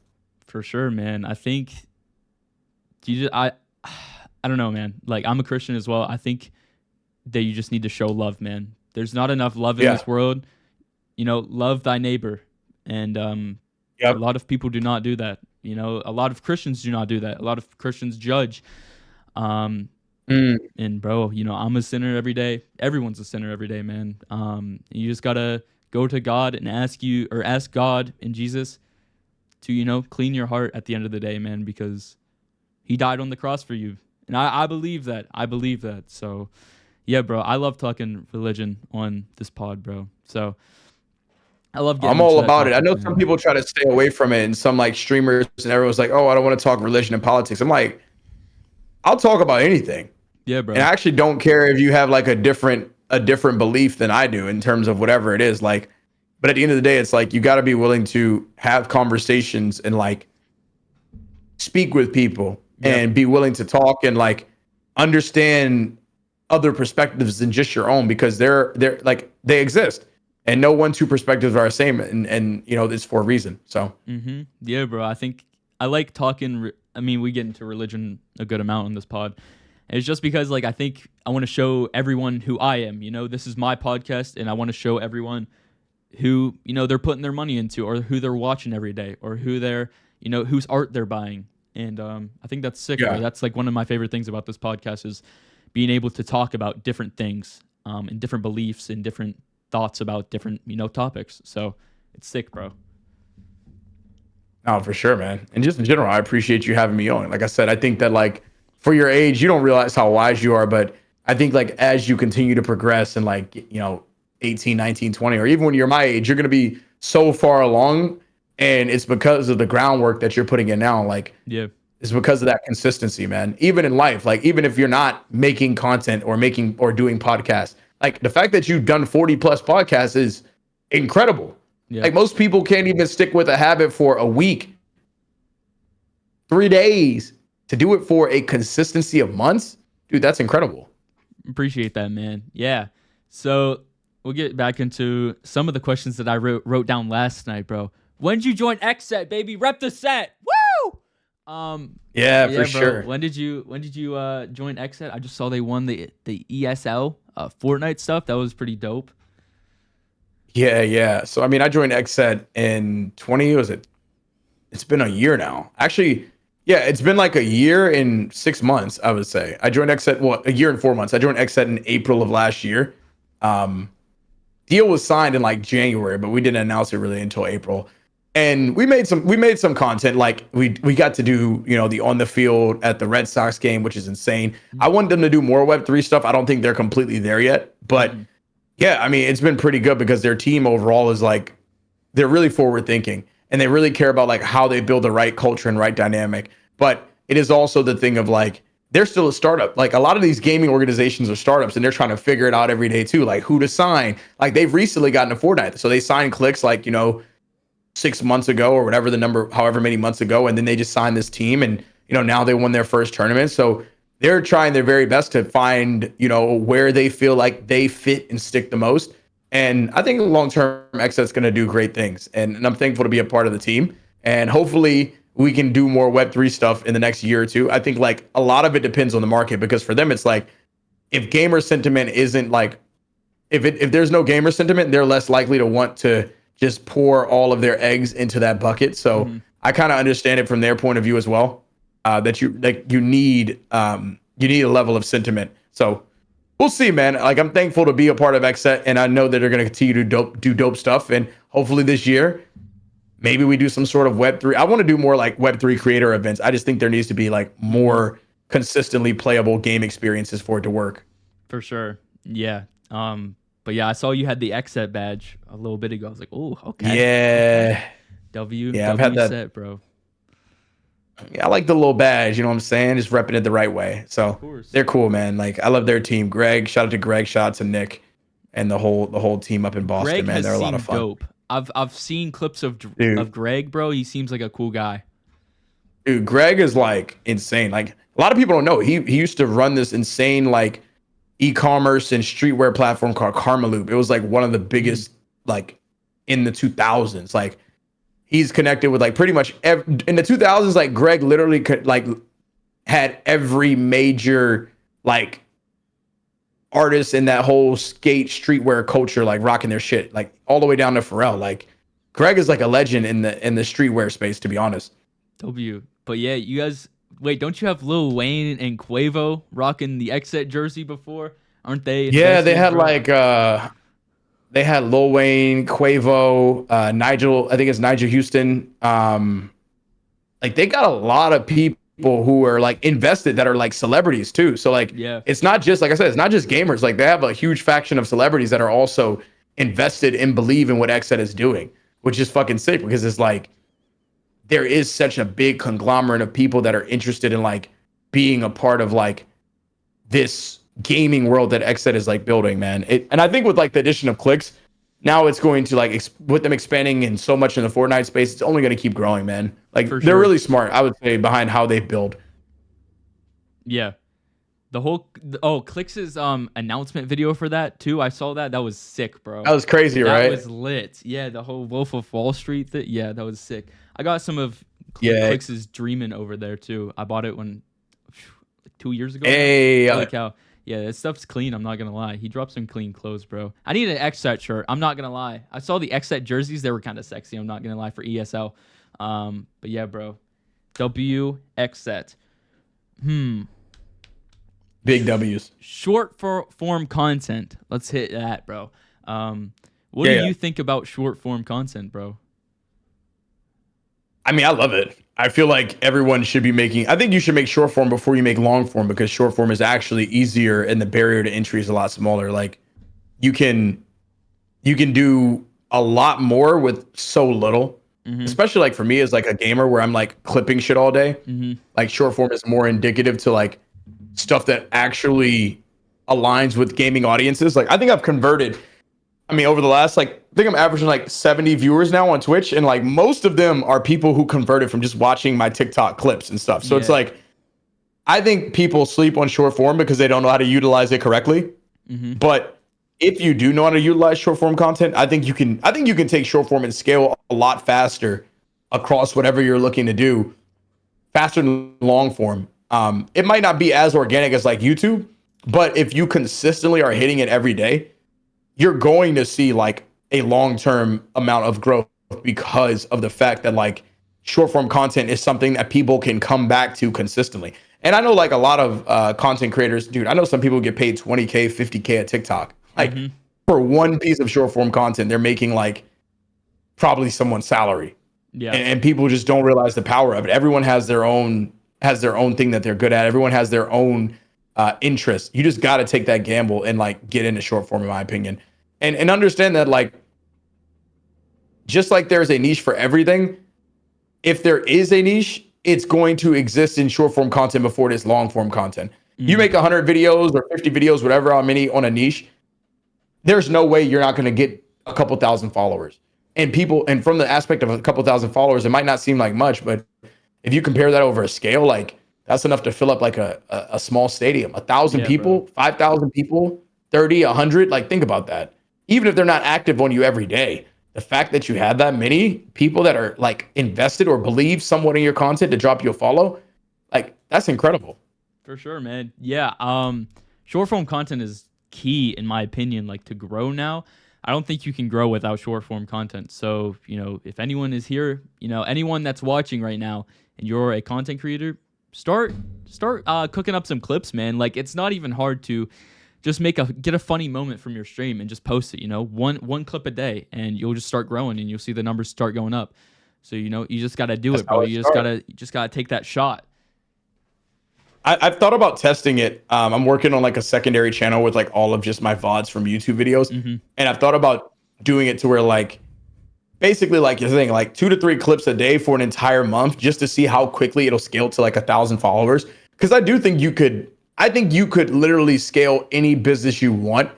B: For sure, man. I think you just, I don't know, man. Like, I'm a Christian as well. I think that you just need to show love, man. There's not enough love in
A: Yeah.
B: this world. Love thy neighbor. And a
A: Yep.
B: lot of people do not do that. A lot of Christians do not do that. A lot of Christians judge. Um,
A: Mm.
B: and bro, I'm a sinner every day. Everyone's a sinner every day, man. You just gotta go to God and ask God and Jesus to, clean your heart at the end of the day, man, because He died on the cross for you. And I believe that. I believe that. So yeah, bro. I love talking religion on this pod, bro. So I love getting
A: I'm
B: into
A: all
B: that
A: about it. I
B: topic,
A: know some
B: man.
A: people try to stay away from it, and some like streamers and everyone's like, "Oh, I don't want to talk religion and politics." I'm like, I'll talk about anything.
B: Yeah,
A: And
B: bro.
A: I actually don't care if you have like a different belief than I do in terms of whatever it is. Like, but at the end of the day, it's like you got to be willing to have conversations and like speak with people
B: Yep.
A: and be willing to talk and like understand other perspectives than just your own, because they're like they exist and no one two perspectives are the same, and it's for a reason. So
B: Yeah, bro. I think I like talking. I mean, we get into religion a good amount on this pod. And it's just because, like, I think I want to show everyone who I am. This is my podcast, and I want to show everyone who they're putting their money into, or who they're watching every day, or who they're whose art they're buying. And I think that's sick, bro.
A: yeah.
B: That's like one of my favorite things about this podcast is being able to talk about different things, and different beliefs and different thoughts about different topics. So it's sick, bro.
A: Oh, for sure, man. And just in general, I appreciate you having me on. Like I said, I think that like for your age, you don't realize how wise you are, but I think like as you continue to progress and like, 18, 19, 20, or even when you're my age, you're going to be so far along, and it's because of the groundwork that you're putting in now. Like,
B: Yeah.
A: it's because of that consistency, man. Even in life, like even if you're not making content or doing podcasts, like the fact that you've done 40 plus podcasts is incredible.
B: Yeah.
A: Like most people can't even stick with a habit for a week, 3 days, to do it for a consistency of months. Dude, that's incredible.
B: Appreciate that, man. Yeah. So we'll get back into some of the questions that I wrote down last night, bro. When did you join X set, baby? Rep the set. Woo!
A: Yeah,
B: Yeah,
A: for
B: bro.
A: sure.
B: When did you join X set? I just saw they won the ESL Fortnite stuff. That was pretty dope.
A: Yeah, yeah. So I mean, I joined XSET in 20, was it? It's been a year now. Actually, yeah, it's been like a year and 6 months, I would say. I joined XSET, well, a year and 4 months. I joined XSET in April of last year. Um, Deal was signed in like January, but we didn't announce it really until April. And we made some content. Like we got to do, the on the field at the Red Sox game, which is insane. I want them to do more Web3 stuff. I don't think they're completely there yet, but
B: Mhm.
A: yeah, I mean, it's been pretty good because their team overall is like they're really forward thinking, and they really care about like how they build the right culture and right dynamic. But it is also the thing of like they're still a startup. Like a lot of these gaming organizations are startups, and they're trying to figure it out every day too, like who to sign. Like they've recently gotten a Fortnite, so they signed Clicks like 6 months ago or whatever the number, however many months ago, and then they just signed this team, and now they won their first tournament. So they're trying their very best to find where they feel like they fit and stick the most. And I think long term, Xset's going to do great things, and I'm thankful to be a part of the team. And hopefully, we can do more Web3 stuff in the next year or two. I think like a lot of it depends on the market, because for them, it's like if gamer sentiment isn't like if there's no gamer sentiment, they're less likely to want to just pour all of their eggs into that bucket. So
B: Mhm.
A: I kind of understand it from their point of view as well. That you need a level of sentiment. So we'll see, man. Like I'm thankful to be a part of XSET, and I know that they're going to continue to do dope stuff. And hopefully this year, maybe we do some sort of Web3. I want to do more like Web3 creator events. I just think there needs to be like more consistently playable game experiences for it to work.
B: For sure. Yeah. But yeah, I saw you had the XSET badge a little bit ago. I was like, oh, okay.
A: Yeah. Yeah, I've had
B: W
A: that.
B: set, bro.
A: Yeah, I like the little badge, you know what I'm saying? Just repping it the right way.
B: Of
A: So
B: course.
A: they're cool, man. Like I love their team. Greg, shout out to Greg, shout out to Nick and the whole team up in Boston,
B: Greg
A: man.
B: has
A: They're a lot of
B: seemed
A: fun.
B: dope. I've seen clips of
A: Dude.
B: Greg, bro. He seems like a cool guy.
A: Dude, Greg is like insane. Like a lot of people don't know. He used to run this insane like e-commerce and streetwear platform called Karmaloop. It was like one of the biggest like in the 2000s. Like he's connected with like pretty much in the 2000s. Like Greg literally could like had every major like artist in that whole skate streetwear culture like rocking their shit, like all the way down to Pharrell. Like Greg is like a legend in the streetwear space, to be honest.
B: W. But yeah, you guys. Wait, don't you have Lil Wayne and Quavo rocking the Xset jersey before? Aren't they?
A: Yeah, they
B: Invested,
A: had
B: bro?
A: like they had Lil Wayne, Quavo, Nigel. I think it's Nigel Houston. Like they got a lot of people who are like invested that are like celebrities too. So like
B: Yeah,
A: it's not just like I said, it's not just gamers. Like they have a huge faction of celebrities that are also invested and believe in what Xset is doing, which is fucking sick because it's like there is such a big conglomerate of people that are interested in like being a part of like this gaming world that Xset is like building, man. And I think with like the addition of clicks, now it's going to like with them expanding in so much in the Fortnite space, it's only going to keep growing, man. Like
B: for
A: they're
B: sure.
A: really smart, I would say, behind how they build.
B: Yeah. The whole Clix's announcement video for that too. I saw that. That was sick, bro.
A: That was crazy,
B: That
A: right?
B: was lit. Yeah, the whole Wolf of Wall Street thing. Yeah, that was sick. I got some of
A: Yeah.
B: Clix's Dreamin' over there too. I bought it when like 2 years ago.
A: Hey,
B: Holy cow. Yeah, that stuff's clean. I'm not gonna lie. He dropped some clean clothes, bro. I need an Xset shirt. I'm not gonna lie. I saw the Xset jerseys. They were kind of sexy. I'm not gonna lie for ESL. But yeah, bro. W Xset.
A: big W's.
B: Short form content. Let's hit that, bro. What
A: Yeah,
B: do
A: yeah.
B: you think about short form content, bro?
A: I mean, I love it. I feel like everyone should be making. I think you should make short form before you make long form because short form is actually easier and the barrier to entry is a lot smaller. Like you can do a lot more with so little. Especially like for me as like a gamer where I'm like clipping shit all day. Like short form is more indicative to like stuff that actually aligns with gaming audiences. Like I think I've converted. I mean, over the last like I think I'm averaging like 70 viewers now on Twitch, and like most of them are people who converted from just watching my TikTok clips and stuff. So it's
B: Yeah.
A: like I think people sleep on short form because they don't know how to utilize it correctly. But if you do know how to utilize short form content, I think you can take short form and scale a lot faster across whatever you're looking to do, faster than long form. It might not be as organic as like YouTube, but if you consistently are hitting it every day, you're going to see like a long-term amount of growth because of the fact that like short form content is something that people can come back to consistently. And I know like a lot of content creators, dude, I know some people get paid 20K, 50K at TikTok. Like for one piece of short form content, they're making like probably someone's salary.
B: Yeah.
A: And people just don't realize the power of it. Everyone has their own thing that they're good at. Everyone has their own interest. You just got to take that gamble and like get into short form, in my opinion, and understand that like just like there's a niche for everything, if there is a niche, it's going to exist in short form content before it is long form content. You make 100 videos or 50 videos, whatever, how many on a niche, there's no way you're not going to get a couple thousand followers. And from the aspect of a couple thousand followers, it might not seem like much, but if you compare that over a scale, like that's enough to fill up like a small stadium. 1,000 people, 5,000 people, 30, 100. Like think about that. Even if they're not active on you every day, the fact that you have that many people that are like invested or believe somewhat in your content to drop you a follow, like that's incredible.
B: For sure, man. Yeah. Short form content is key in my opinion, like to grow now. I don't think you can grow without short form content. So, if anyone is here, anyone that's watching right now and you're a content creator, start cooking up some clips, man. Like it's not even hard to just get a funny moment from your stream and just post it, one clip a day and you'll just start growing and you'll see the numbers start going up. So, you just got to do it, bro. You just got to take that shot.
A: I've thought about testing it. I'm working on like a secondary channel with like all of just my VODs from YouTube videos. And I've thought about doing it to where like, basically like you're saying like 2 to 3 clips a day for an entire month just to see how quickly it'll scale to like 1,000 followers. Cause I think you could literally scale any business you want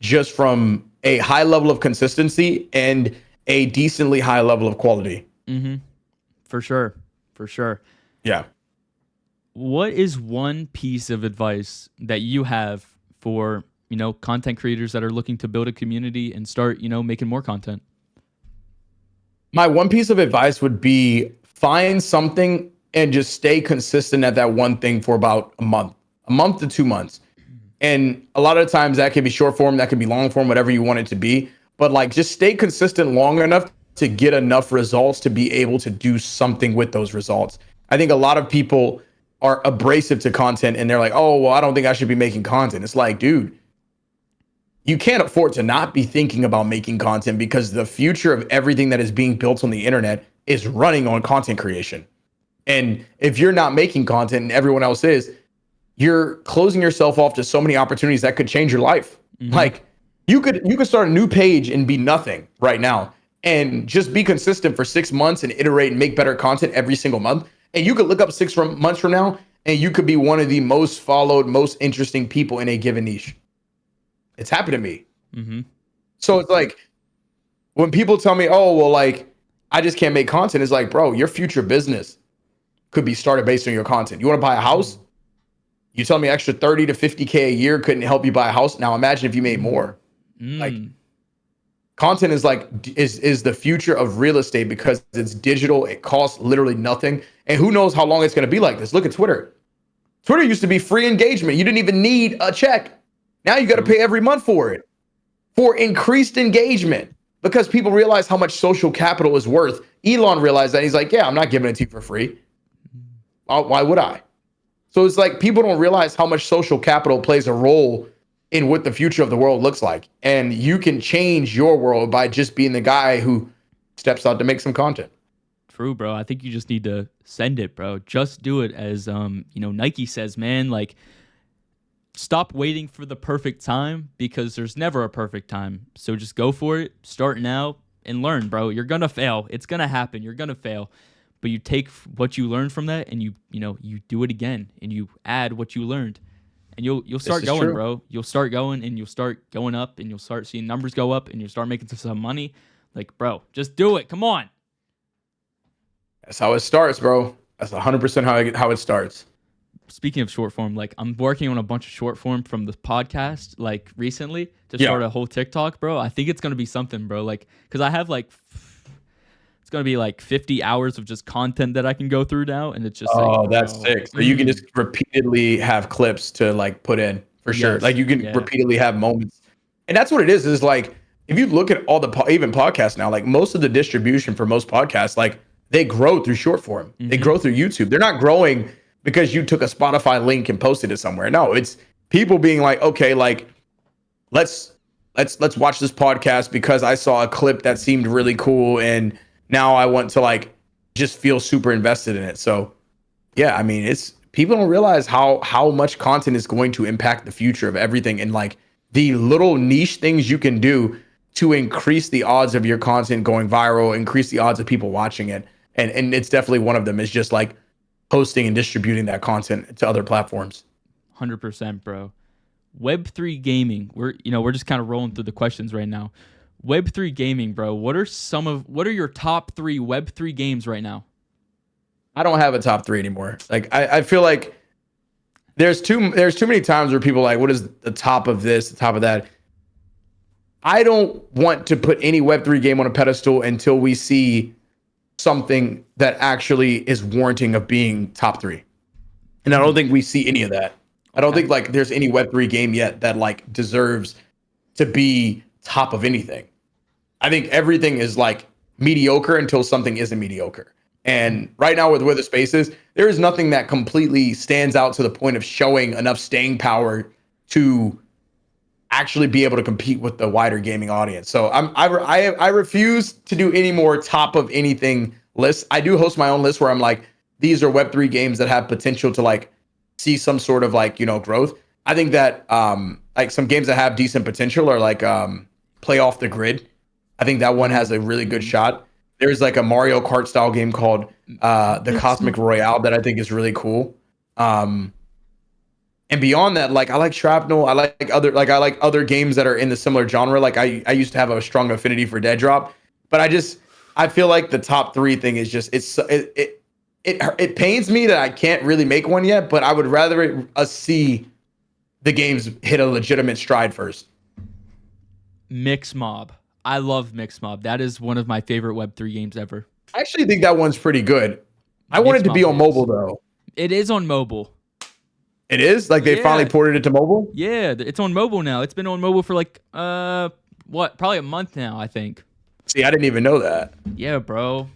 A: just from a high level of consistency and a decently high level of quality.
B: For sure.
A: Yeah.
B: What is one piece of advice that you have for, content creators that are looking to build a community and start, making more content?
A: My one piece of advice would be find something and just stay consistent at that one thing for about a month to 2 months. And a lot of times that can be short form, that can be long form, whatever you want it to be. But like just stay consistent long enough to get enough results to be able to do something with those results. I think a lot of people are abrasive to content and they're like, oh, well, I don't think I should be making content. It's like, dude, you can't afford to not be thinking about making content because the future of everything that is being built on the internet is running on content creation. And if you're not making content and everyone else is, you're closing yourself off to so many opportunities that could change your life. Mm-hmm. Like you could start a new page and be nothing right now and just be consistent for 6 months and iterate and make better content every single month. And you could look up 6 months from now and you could be one of the most followed, most interesting people in a given niche. It's happened to me. Mm-hmm. So it's like when people tell me, oh, well, like I just can't make content. It's like, bro, your future business could be started based on your content. You want to buy a house? You tell me extra 30 to 50K a year couldn't help you buy a house. Now imagine if you made more. Like content is like is the future of real estate because it's digital. It costs literally nothing. And who knows how long it's going to be like this. Look at Twitter. Twitter used to be free engagement. You didn't even need a check. Now you got to pay every month for it, for increased engagement, because people realize how much social capital is worth. Elon realized that. He's like, yeah, I'm not giving it to you for free. Why would I? So it's like people don't realize how much social capital plays a role in what the future of the world looks like. And you can change your world by just being the guy who steps out to make some content.
B: True, bro. I think you just need to send it, bro. Just do it. As Nike says, man, like stop waiting for the perfect time because there's never a perfect time. So just go for it. Start now and learn, bro. You're going to fail. It's going to happen. You're going to fail. But you take what you learned from that and you do it again and you add what you learned. And you'll start going, true, bro. You'll start going and you'll start going up and you'll start seeing numbers go up and you'll start making some money. Like, bro, just do it. Come on.
A: That's how it starts, bro. That's 100% how it starts.
B: Speaking of short form, like I'm working on a bunch of short form from the podcast, like recently to start a whole TikTok, bro. I think it's going to be something, bro. Like, cause I have like, it's going to be like 50 hours of just content that I can go through now. And it's just
A: that's sick. So you can just repeatedly have clips to like put in for sure. Yes, like you can repeatedly have moments. And that's what it is like, if you look at all the, even podcasts now, like most of the distribution for most podcasts, like they grow through short form. Mm-hmm. They grow through YouTube. They're not growing because you took a Spotify link and posted it somewhere. No, it's people being like, okay, like let's watch this podcast because I saw a clip that seemed really cool and now I want to like just feel super invested in it. So yeah, I mean, it's people don't realize how much content is going to impact the future of everything and like the little niche things you can do to increase the odds of your content going viral, increase the odds of people watching it. And it's definitely one of them is just like posting and distributing that content to other platforms.
B: 100%, bro. Web3 gaming. We're just kind of rolling through the questions right now. Web3 gaming, bro. What are your top 3 Web3 games right now?
A: I don't have a top 3 anymore. Like I feel like there's too many times where people are like, what is the top of this, the top of that? I don't want to put any Web3 game on a pedestal until we see something that actually is warranting of being top 3. And I don't think we see any of that. I don't think like there's any Web3 game yet that like deserves to be top of anything. I think everything is like mediocre until something isn't mediocre. And right now with where the space is, there is nothing that completely stands out to the point of showing enough staying power to actually be able to compete with the wider gaming audience. So I refuse to do any more top of anything lists. I do host my own list where I'm like, these are Web3 games that have potential to like see some sort of like, growth. I think that like some games that have decent potential are like Play Off the Grid. I think that one has a really good shot. There's like a Mario Kart style game called the Cosmic Royale that I think is really cool. And beyond that, like I like Shrapnel. I like other games that are in the similar genre. Like I used to have a strong affinity for Dead Drop, but I feel like the top 3 thing is just it it pains me that I can't really make one yet, but I would rather us see the games hit a legitimate stride first.
B: Mix Mob. I love Mix Mob. That is one of my favorite Web3 games ever.
A: I actually think that one's pretty good. I want
B: Mix
A: it to be
B: Mob
A: on mobile though.
B: It is on mobile.
A: It is? Like they finally
B: Yeah.
A: ported it to mobile?
B: Yeah, it's on mobile now. It's been on mobile for like probably a month now, I think.
A: See, I didn't even know that.
B: Yeah, bro.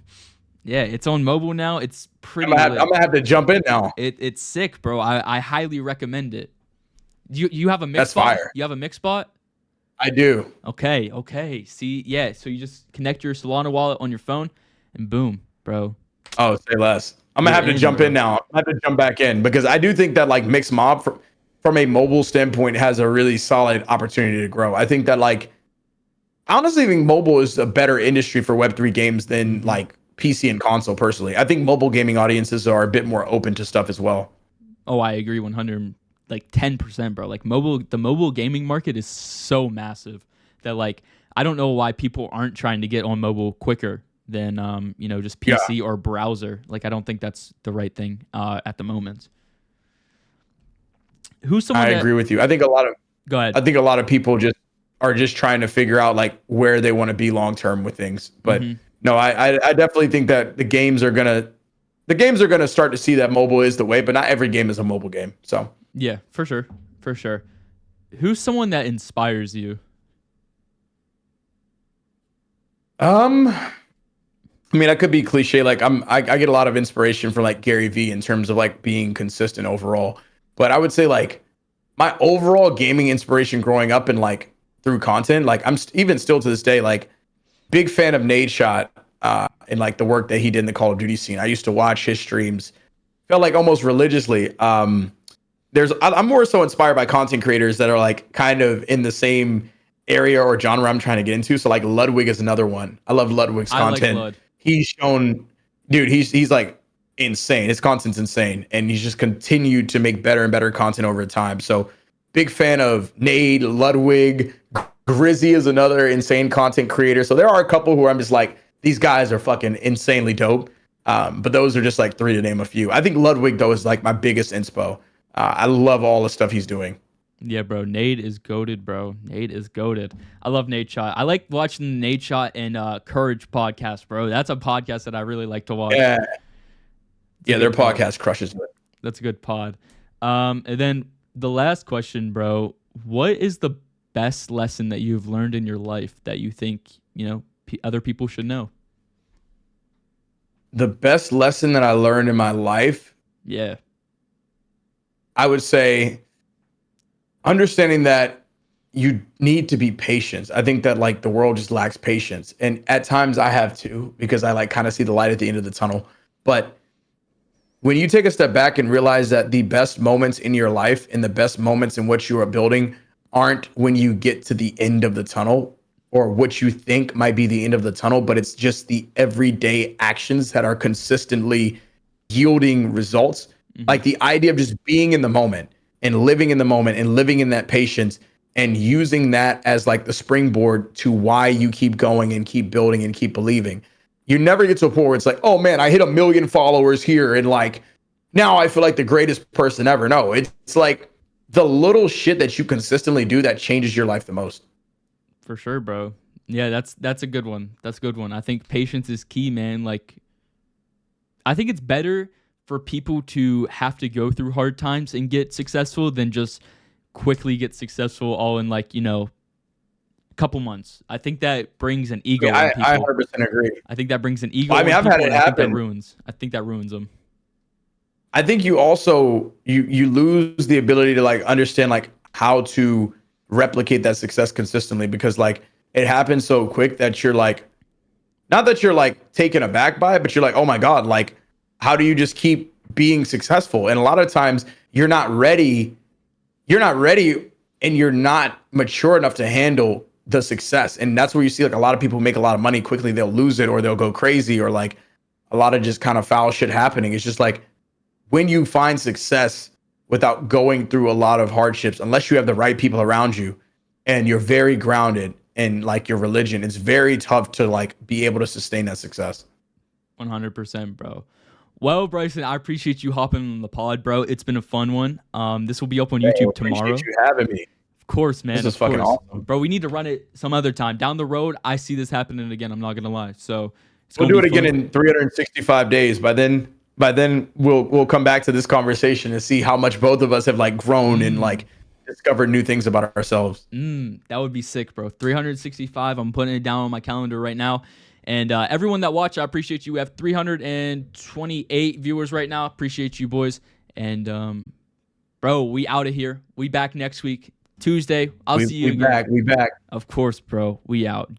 B: Yeah, it's on mobile now. It's pretty
A: I'm
B: lit.
A: gonna have to jump in now.
B: It's sick, bro. I highly recommend it. You have a mix
A: That's
B: bot?
A: fire.
B: You have a mix bot?
A: I do.
B: Okay. See, yeah, so you just connect your Solana wallet on your phone and boom, bro.
A: Oh, say less. I'm gonna have to jump in now. I'm gonna have to jump back in because I do think that like Mixed Mob from a mobile standpoint has a really solid opportunity to grow. I think that like I honestly think mobile is a better industry for Web3 games than like PC and console personally. I think mobile gaming audiences are a bit more open to stuff as well.
B: Oh, I agree 100 like 10%, bro. Like the mobile gaming market is so massive that like I don't know why people aren't trying to get on mobile quicker than just PC or browser. Like I don't think that's the right thing at the moment. Who's someone
A: I agree with you. I think a lot of
B: Go ahead.
A: I think a lot of people are just trying to figure out like where they want to be long term with things. But no, I definitely think that the games are gonna start to see that mobile is the way, but not every game is a mobile game. So
B: yeah, for sure. Who's someone that inspires you?
A: I mean, I could be cliche. Like I get a lot of inspiration from like Gary Vee in terms of like being consistent overall. But I would say like my overall gaming inspiration growing up and like through content, like I'm even still to this day, like big fan of Nade Shot and like the work that he did in the Call of Duty scene. I used to watch his streams, felt like almost religiously. I'm more so inspired by content creators that are like kind of in the same area or genre I'm trying to get into. So like Ludwig is another one. I love Ludwig's content.
B: I like Lud.
A: He's shown, dude, he's like insane. His content's insane. And he's just continued to make better and better content over time. So big fan of Nade, Ludwig. Grizzy is another insane content creator. So there are a couple who I'm just like, these guys are fucking insanely dope. But those are just like three to name a few. I think Ludwig though is like my biggest inspo. I love all the stuff he's doing.
B: Yeah, bro. Nade is goated, bro. Nade is goated. I love Nade Shot. I like watching Nade Shot and Courage podcast, bro. That's a podcast that I really like to watch.
A: Yeah, their podcast crushes it.
B: That's a good pod. And then the last question, bro. What is the best lesson that you've learned in your life that you think, other people should know?
A: The best lesson that I learned in my life?
B: Yeah.
A: I would say understanding that you need to be patient. I think that like the world just lacks patience. And at times I have too, because I like kind of see the light at the end of the tunnel. But when you take a step back and realize that the best moments in your life and the best moments in what you are building aren't when you get to the end of the tunnel or what you think might be the end of the tunnel, but it's just the everyday actions that are consistently yielding results. Like the idea of just being in the moment and living in the moment and living in that patience and using that as like the springboard to why you keep going and keep building and keep believing. You never get to a point where it's like, oh man, I hit 1 million followers here and like now I feel like the greatest person ever. No, it's like the little shit that you consistently do that changes your life the most.
B: For sure, bro. Yeah, that's a good one. That's a good one. I think patience is key, man. Like I think it's better for people to have to go through hard times and get successful than just quickly get successful all in like, a couple months. I think that brings an ego in people.
A: I 100% agree.
B: I think that brings an ego.
A: I mean, I've had it happen.
B: I think that ruins them.
A: I think you also you lose the ability to like understand like how to replicate that success consistently because like it happens so quick that you're like, not that you're like taken aback by it, but you're like, oh my God, like how do you just keep being successful? And a lot of times you're not ready and you're not mature enough to handle the success. And that's where you see like a lot of people make a lot of money quickly. They'll lose it or they'll go crazy or like a lot of just kind of foul shit happening. It's just like when you find success without going through a lot of hardships, unless you have the right people around you and you're very grounded in like your religion, it's very tough to like be able to sustain that success.
B: 100%, bro. Well, Bryson, I appreciate you hopping on the pod, bro. It's been a fun one. This will be up on
A: Hey,
B: YouTube
A: appreciate
B: tomorrow.
A: you having me.
B: Of course,
A: This
B: man.
A: is
B: Of
A: fucking
B: course,
A: awesome.
B: bro. We need to run it some other time down the road. I see this happening again. I'm not gonna lie. So it's
A: We'll
B: gonna
A: do
B: be
A: it again
B: fun.
A: in 365 days. By then we'll come back to this conversation and see how much both of us have like grown and like discovered new things about ourselves.
B: That would be sick, bro. 365. I'm putting it down on my calendar right now. And everyone that watched, I appreciate you. We have 328 viewers right now. Appreciate you, boys. And bro, we out of here. We back next week, Tuesday. I'll see you again.
A: We back.
B: Of course, bro. We out.